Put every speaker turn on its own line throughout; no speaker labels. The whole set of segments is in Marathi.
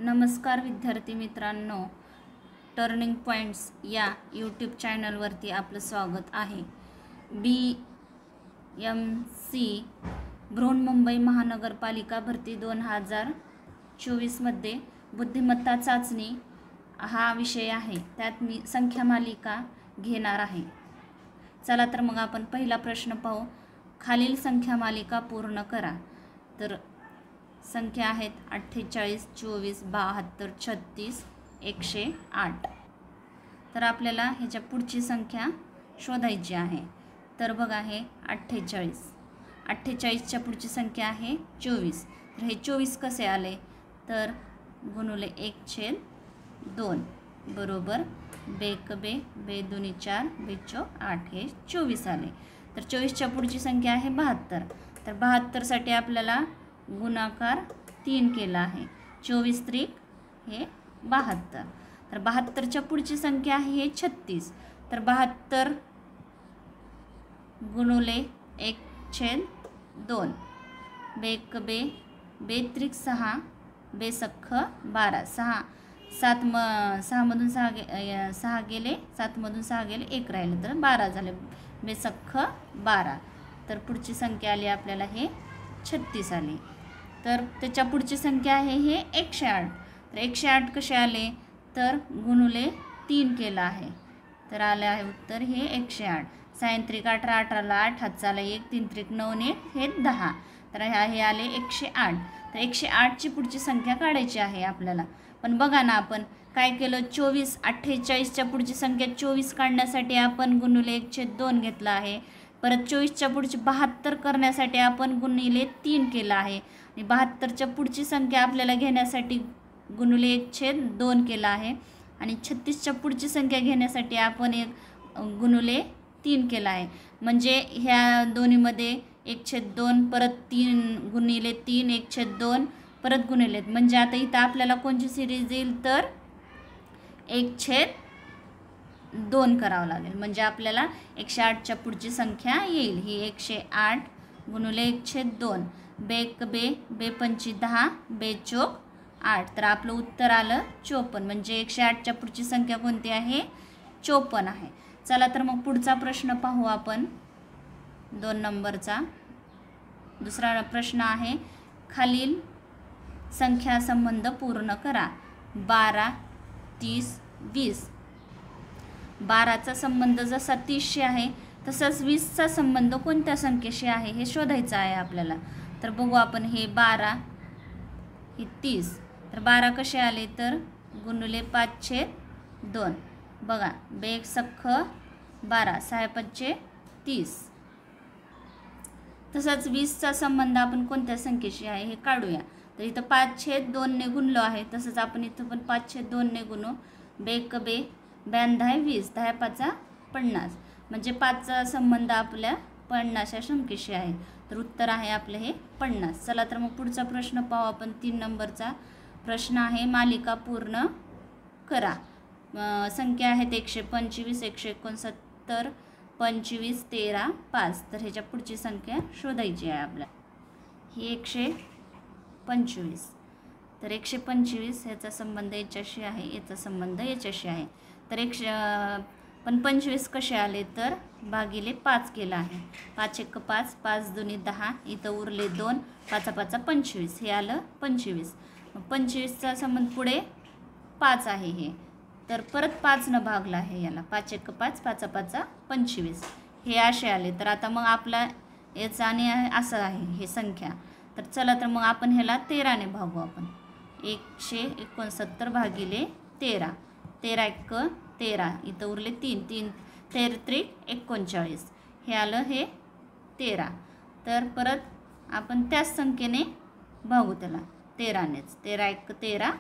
नमस्कार विद्यार्थी मित्रांनो, टर्निंग पॉइंट्स या यूट्यूब चॅनलवरती आपलं स्वागत आहे। BMC बृहन्मुंबई महानगरपालिका भरती 2024 मध्ये बुद्धिमत्ता चाचणी हा विषय आहे। त्यात मी संख्या मालिका घेणार आहे। चला तर मग आपण पहिला प्रश्न पाहू। खालील संख्या मालिका पूर्ण करा। तर संख्या आहेत 48, 24, 72, 36, 108। तर आपल्याला ह्याच्या पुढची संख्या शोधायची आहे। तर बघा हे 48, 48च्या पुढची संख्या आहे 24। तर हे 24 कसे आले? तर गुणुले 1/2 बरोबर बेक बे बे दुनी 4 बेचो 8 हे 24 आले। तर 24च्या पुढची संख्या आहे 72। तर 72 साठी आपल्याला गुणाकार 3 केला आहे। 24 त्रिक हे 72। तर 72च्या पुढची संख्या आहे हे 36। तर 72 गुणुले 1/2 बेक बे बे त्रिक 6 बेसख्ख 12 6 मधून 6 गेले 7 मधून 6 गेले 1 राहिले तर 12 झाले बेसख्ख 12। तर पुढची संख्या आली आपल्याला हे 36 आली। तर त्याच्या पुढची संख्या आहे हे 108। तर 108 कसे आले? तर गुणुले 3 केला आहे। तर आले आहे उत्तर हे 108। 6 त्रिक 18 18ला 8 हातचाला 1 3 त्रिक 9 1 हे 10। तर हे आले 108। तर 108ची पुढची संख्या काढायची आहे आपल्याला। पण बघा ना, आपण काय केलं? 24 48च्या पुढची संख्या 24 काढण्यासाठी आपण गुणुले 1/2 घेतला आहे। परत 24च्या पुढची 72 करण्यासाठी आपण गुणिले 3 केला आहे। आणि 72च्या पुढची संख्या आपल्याला घेण्यासाठी गुणुले 1/2 केला आहे। आणि 36च्या पुढची संख्या घेण्यासाठी आपण गुणुले 3 केला आहे। म्हणजे ह्या दोन्हीमध्ये 1/2 परत 3 गुणिले 3 1/2 परत गुणिले, म्हणजे आता इथं आपल्याला कोणची सिरीज येईल? तर 1/2 करावं लागेल। म्हणजे आपल्याला 108च्या पुढची संख्या येईल ही 108 गुणुले 1/2 बेक बे बे पंची 10 बेचोक 8। तर आपलं उत्तर आलं 54। म्हणजे 108च्या पुढची संख्या कोणती आहे? 54 आहे। चला तर मग पुढचा प्रश्न पाहू आपण 2 नंबरचा। दुसरा प्रश्न आहे खालील संख्या संबंध पूर्ण करा। 12 30 20। 12चा संबंध जसा 30शी आहे तसाच 20चा संबंध कोणत्या संख्येशी आहे हे शोधायचं आहे आपल्याला। तर बघू आपण हे 12 हे 30। तर 12 कसे आले? तर गुणुले 5/2 बघा बेक सख्ख 12 6 5 30। तसाच 20चा संबंध आपण कोणत्या संख्येशी आहे हे काढूया। तर इथं 5/2 ने गुणलो आहे, तसंच आपण इथं पण 5/2 ने गुणू। बेक बे 52 20 10 5 50। म्हणजे 5चा संबंध आपल्या 50 या संख्येशी आहे। तर उत्तर आहे आपलं हे 50। चला तर मग पुढचा प्रश्न पाहू आपण 3 नंबरचा। प्रश्न आहे मालिका पूर्ण करा। संख्या आहेत 125 169 25 13 5। तर ह्याच्या पुढची संख्या शोधायची आहे आपल्याला। ही 125। तर 125 ह्याचा संबंध याच्याशी आहे, याचा संबंध याच्याशी आहे। तर 25 कसे आले? तर भागिले 5 केला आहे। 5 1 5 5 2 10 इथं उरले 2 5 5 25 हे आलं 25। 25चा संबंध पुढे 5 आहे हे, तर परत 5 न भागला आहे याला। 5 1 5 5 5 25 हे असे आले। तर आता मग आपला याचा आणि असं आहे हे संख्या। तर चला तर मग आपण ह्याला 13 ने भागू आपण। 169 भागिले 13 13 1 13 इथं उरले 3 3 13 त्रिक 39 हे आलं हे 13। तर परत आपण त्याच संख्येने भागू त्याला 13 नेच। 13 1 13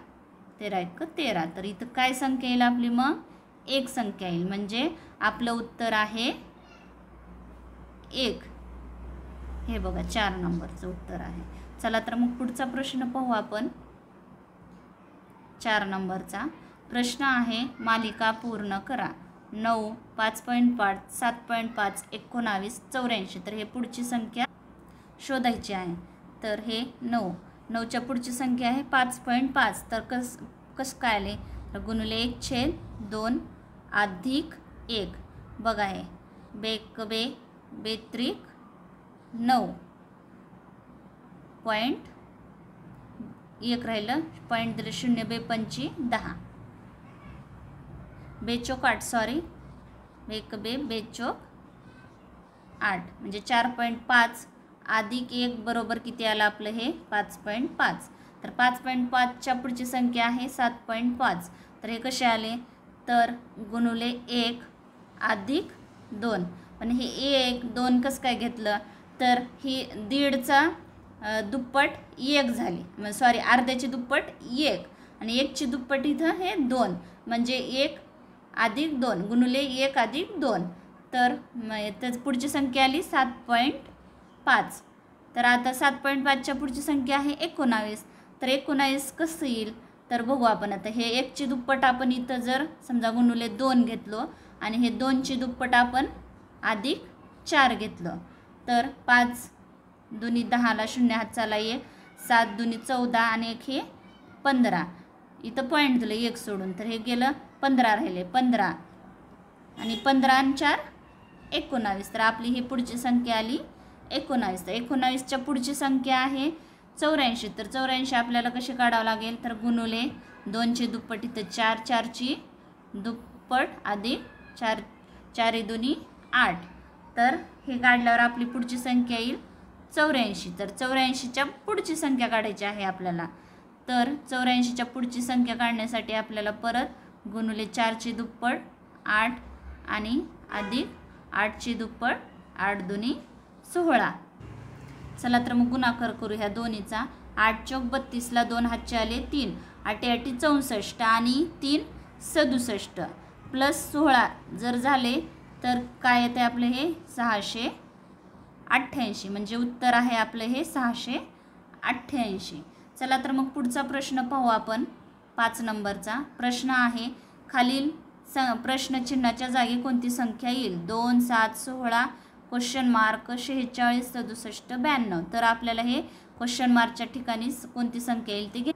13 1 13। तर इथं काय संख्या येईल आपली? मग एक संख्या येईल। म्हणजे आपलं उत्तर आहे 1। हे बघा 4 नंबरचं उत्तर आहे। चला तर मग पुढचा प्रश्न पाहू आपण 4 नंबरचा। प्रश्न आहे मालिका पूर्ण करा। 9 5.5 7.5 19 84। तर हे पुढची संख्या शोधायची आहे। तर हे 9 9च्या पुढची संख्या आहे 5.5. तर कसं काय आले तर गुणिले 1/2 अधिक 1. बघा हे बेक बे बेत्रिक 9.1 राहिलं पॉईंट दिले 0 बे 5 10 बेचोक 8 सॉरी बेक बे बेचोक 8 म्हणजे 4.5 अधिक 1 बरोबर किती आलं आपलं हे 5.5. तर 5.5च्या पुढची संख्या आहे 7.5. तर हे कसे आले तर गुणिले 1 अधिक 2. पण हे 1 2 कसं काय घेतलं तर ही 1.5चा दुप्पट 1 झाली सॉरी अर्ध्याची दुप्पट 1 आणि 1ची दुप्पट इथं हे 2 म्हणजे 1 अधिक 2 गुणिले 1 अधिक 2. तर त्याच पुढची संख्या आली 7.5. तर आता 7.5च्या पुढची संख्या आहे 19. तर 19 कसं येईल तर बघू आपण आता हे 1ची दुप्पट आपण इथं जर समजा गुणिले 2 घेतलो आणि हे 2ची दुप्पट आपण अधिक 4 घेतलं तर 5 दुनी 10ला 0 हात चाला 1 7 दुनी 14 आणि 1 हे 15. इथं पॉईंट दिलं 1 सोडून तर हे गेलं 15 राहिले 15 आणि 15 आणि 4 19. तर आपली ही पुढची संख्या आली 19. तर 19च्या पुढची संख्या आहे 84. तर 84 आपल्याला कशी काढावं लागेल तर गुणिले 2ची दुप्पट इथं 4 4ची दुप्पट अधिक 4 4 दुनी 8. तर हे काढल्यावर आपली पुढची संख्या येईल 84. तर 84च्या पुढची संख्या काढायची आहे आपल्याला. तर 84च्या पुढची संख्या काढण्यासाठी आपल्याला परत गुणिले 4ची दुप्पट 8 आणि अधिक 8ची दुप्पट 8 दुनी 16. चला तर मग गुणाकार करू ह्या दोन्हीचा. 8 चौक 32ला 2 हातचे आले 3 8 8 64 आणि 3 67 प्लस 16 जर झाले तर काय येते आपलं हे 688 म्हणजे उत्तर आहे आपलं हे 688. चला तर मग पुढचा प्रश्न पाहू आपण. 5 नंबरचा प्रश्न आहे खालील प्रश्नचिन्हाच्या जागी कोणती संख्या येईल 2 7 16 क्वेश्चन मार्क 46 67 92. तर आपल्याला हे क्वेश्चन मार्कच्या ठिकाणी कोणती संख्या येईल ते घे.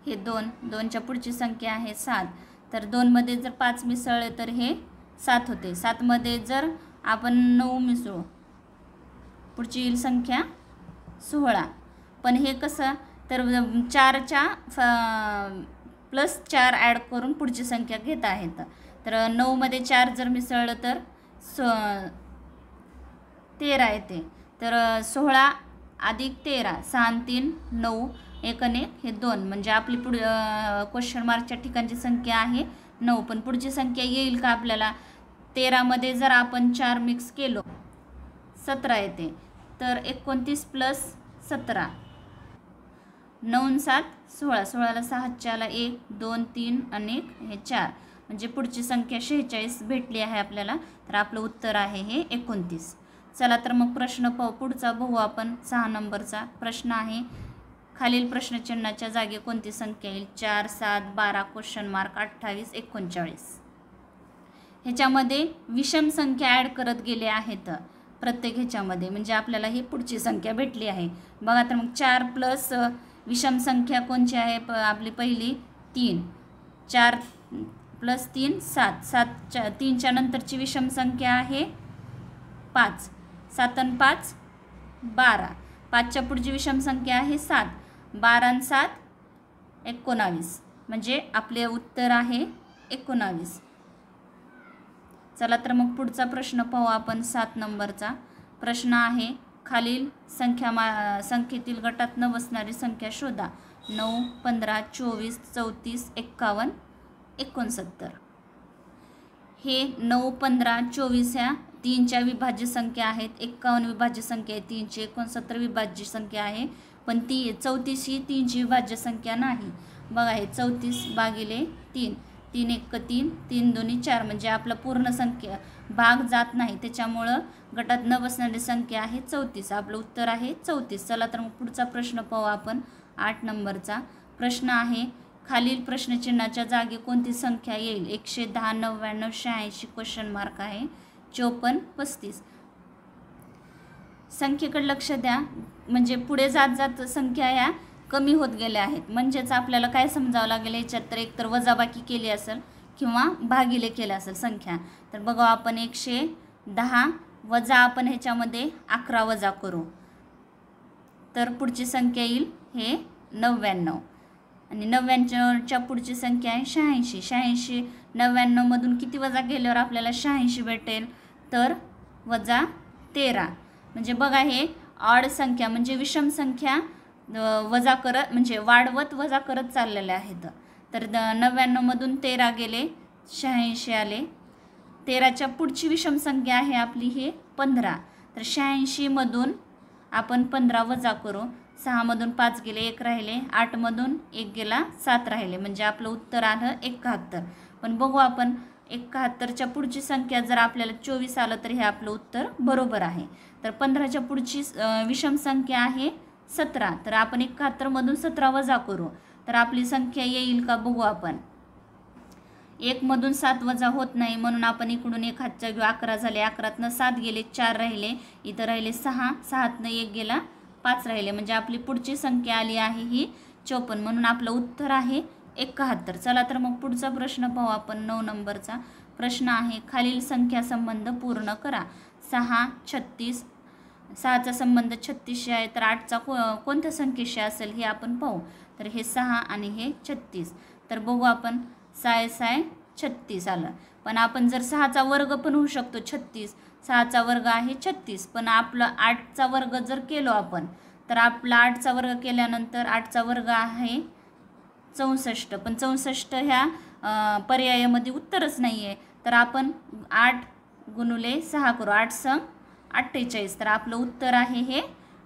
हे 2च्या पुढची संख्या आहे 7. तर 2मध्ये जर 5 मिसळले तर हे 7 होते. 7मध्ये जर आपण 9 मिसळू पुढची येईल संख्या 16. पण हे कसं तर 4च्या प्लस 4 ॲड करून पुढची संख्या घेत आहेत. तर 9मध्ये 4 जर मिसळलं तर 13 येते. तर 16 अधिक 13 6 3 9 1 1 हे 2 म्हणजे आपली क्वेश्चन मार्कच्या ठिकाणची संख्या आहे 9. पण पुढची संख्या येईल का आपल्याला 13मध्ये जर आपण 4 मिक्स केलो 17 येते. तर 29 प्लस 17 9 7 16 16ला 6 हातच्याला 1 2 3 आणि 1 हे 4 म्हणजे पुढची संख्या 46 भेटली आहे आपल्याला. तर आपलं उत्तर आहे हे 29. चला तर मग प्रश्न पुढचा बघू आपण. 6 नंबरचा प्रश्न आहे खालील प्रश्नचिन्हाच्या जागी कोणती संख्या येईल 4 7 12 क्वेश्चन मार्क 28 39. ह्याच्यामध्ये विषम संख्या ॲड करत गेले आहेत प्रत्येक ह्याच्यामध्ये म्हणजे आपल्याला ही पुढची संख्या भेटली आहे. बघा तर मग 4 प्लस विषम संख्या कोणची आहे आपली पहिली 3 4 प्लस 3 7 7 3च्या नंतरची विषम संख्या आहे 5 7 आणि 5 12 5च्या पुढची विषम संख्या आहे 7 12 आणि 7 19 म्हणजे आपले उत्तर आहे 19. चला तर मग पुढचा प्रश्न पाहू आपण. 7 नंबरचा प्रश्न आहे खालील संख्येतील गटात न बसणारी संख्या शोधा 9 15 24 34 51 69. हे 9 15 24 ह्या 3च्या विभाज्य संख्या आहेत. 51 विभाज्य संख्या आहे 3ची. 69 विभाज्य संख्या आहे पण 34 ही 3ची विभाज्य संख्या नाही. बघा हे 34 भागिले 3 3 1 3 3 2 4 म्हणजे आपला पूर्ण संख्या भाग जात नाही त्याच्यामुळं गटात न बसणारी संख्या आहे 34. आपलं उत्तर आहे 34. चला तर मग पुढचा प्रश्न पाहू आपण. 8 नंबरचा प्रश्न आहे खालील प्रश्नचिन्हाच्या जागी कोणती संख्या येईल 110 99 86 क्वेश्चन मार्क आहे 54 35. संख्येकडे लक्ष द्या म्हणजे पुढे जात जात संख्या ह्या कमी होत गेले आहेत. म्हणजेच आपल्याला काय समजावं लागेल याच्यात, तर एकतर वजाबाकी केली असेल किंवा भागिले केले असेल संख्या. तर बघा आपण 110 वजा आपण ह्याच्यामध्ये 11 वजा करू, तर पुढची संख्या येईल हे 99. आणि 99च्या पुढची संख्या आहे 86. 86 99मधून किती वजा केल्यावर आपल्याला 86 भेटेल, तर वजा 13. म्हणजे बघा हे ऑड संख्या म्हणजे विषम संख्या वजा करत म्हणजे वाढवत वजा करत चाललेल्या आहेत. तर 99मधून 13 गेले, 86 आले. 13च्या पुढची विषम संख्या आहे आपली हे 15. तर 86मधून आपण 15 वजा करू. 6मधून 5 गेले, 1 राहिले. 8मधून 1 गेला, 7 राहिले. म्हणजे आपलं उत्तर आलं 71. पण बघू आपण 71च्या पुढची संख्या जर आपल्याला 24 आलं तर हे आपलं उत्तर बरोबर आहे. तर 15च्या पुढची विषम संख्या आहे 17. तर आपण 71मधून 17 वजा करू, तर आपली संख्या येईल का बघू आपण. 1मधून 7 वजा होत नाही, म्हणून आपण इकडून 1 हातच्या घेऊ. 11 झाले. 11तनं 7 गेले, 4 राहिले. इथं राहिले 6. 6तनं 1 गेला, 5 राहिले. म्हणजे आपली पुढची संख्या आली आहे ही 54. म्हणून आपलं उत्तर आहे 71. चला तर मग पुढचा प्रश्न पाहू आपण. 9 नंबरचा प्रश्न आहे, खालील संख्या संबंध पूर्ण करा. 6, 36. 6चा संबंध 36शी आहे, तर 8चा कोणत्या संख्येशी असेल हे आपण पाहू. तर हे 6 आणि हे 36. तर बघू आपण 6 36 आलं. पण आपण जर 6चा वर्ग पण होऊ शकतो 36. 6चा वर्ग आहे 36. पण आपलं 8चा वर्ग जर केलो आपण, तर आपला 8चा वर्ग केल्यानंतर 8चा वर्ग आहे 64. पण 64 ह्या पर्यायामध्ये उत्तरच नाही आहे. तर आपण 8 गुणुले 6 करू. 8 संग 48. तर आपलं उत्तर आहे हे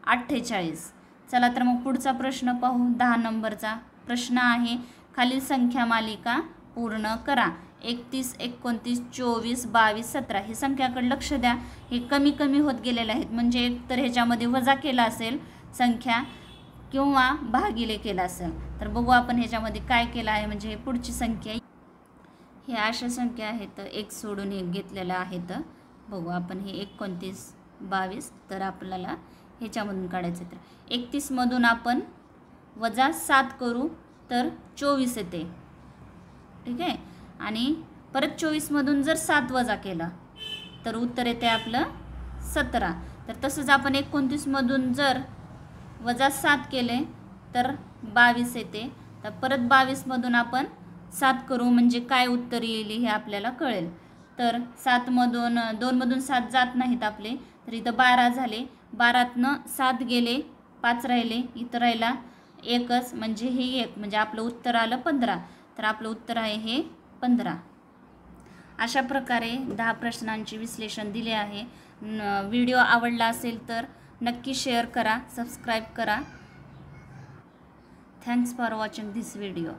48. चला तर मग पुढचा प्रश्न पाहू. 10 नंबरचा प्रश्न आहे, खालील संख्या मालिका पूर्ण करा. 31, 29, 24, 22, 17. हे संख्याकडे लक्ष द्या. हे कमी कमी होत गेलेले आहेत. म्हणजे एक तर ह्याच्यामध्ये वजा केला असेल संख्या किंवा भागिले केला असेल. तर बघू आपण ह्याच्यामध्ये काय केलं आहे. म्हणजे हे पुढची संख्या हे अशा संख्या आहेत, 1 सोडून 1 घेतलेल्या आहेत. बघू आपण हे 29, 22. तर आपल्याला ह्याच्यामधून काढायचं. तर 31मधून आपण वजा 7 करू, तर 24 येते. ठीक आहे. आणि परत 24मधून जर 7 वजा केला तर उत्तर येते आपलं 17. तर तसंच आपण 29मधून जर वजा 7 केले तर 22 येते. तर परत 22मधून आपण 7 करू, म्हणजे काय उत्तर येईल हे आपल्याला कळेल. तर 7मधून 2मधून 7 जात नाहीत आपले, तर इथं 12 झाले. 12तनं 7 गेले, 5 राहिले. इथं राहिला 1च, म्हणजे हे 1. म्हणजे आपलं उत्तर आलं 15. तर आपलं उत्तर आहे हे 15. अशा प्रकारे 10 प्रश्नांचे विश्लेषण दिले आहे. व्हिडिओ आवडला असेल तर नक्की शेअर करा, सबस्क्राईब करा. Thanks for watching this video.